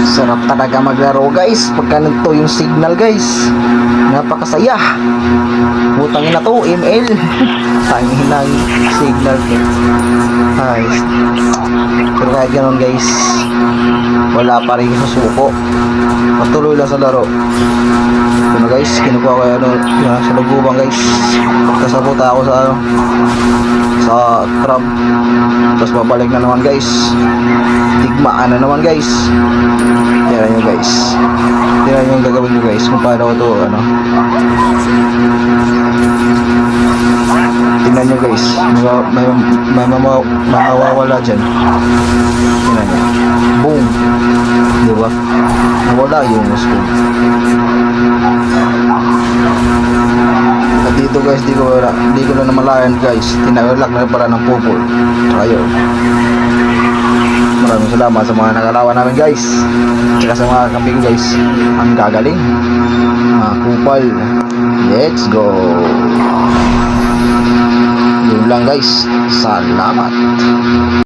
Sarap talaga maglaro guys pagka nito yung signal guys. Napakasaya. Butangin na to ML. Tangin ng signal ko. Ay. Pero kahit ganun guys, wala pa rin susuko. Patuloy lang sa laro. Ano guys, kinukuha ko yung sa lugubang guys. Kasabuta ako sa crab. Tapos babalik na naman guys. Tigmaan na naman guys. Tingnan nyo guys. Tingnan nyo yung gagawin nyo guys. Kung paano ko ito tingnan nyo guys. May mawawala dyan. Tingnan nyo. Boom. Diba? Nawala yung gusto. At dito guys, di ko na namalayan guys. Tinawalak na pala ng pupol. Saka yun. Maraming salamat sa mga nakalawan namin guys. Tsaka sa mga kampi ko guys. Ang gagaling. Mga kupal. Let's go. Yun lang guys. Salamat.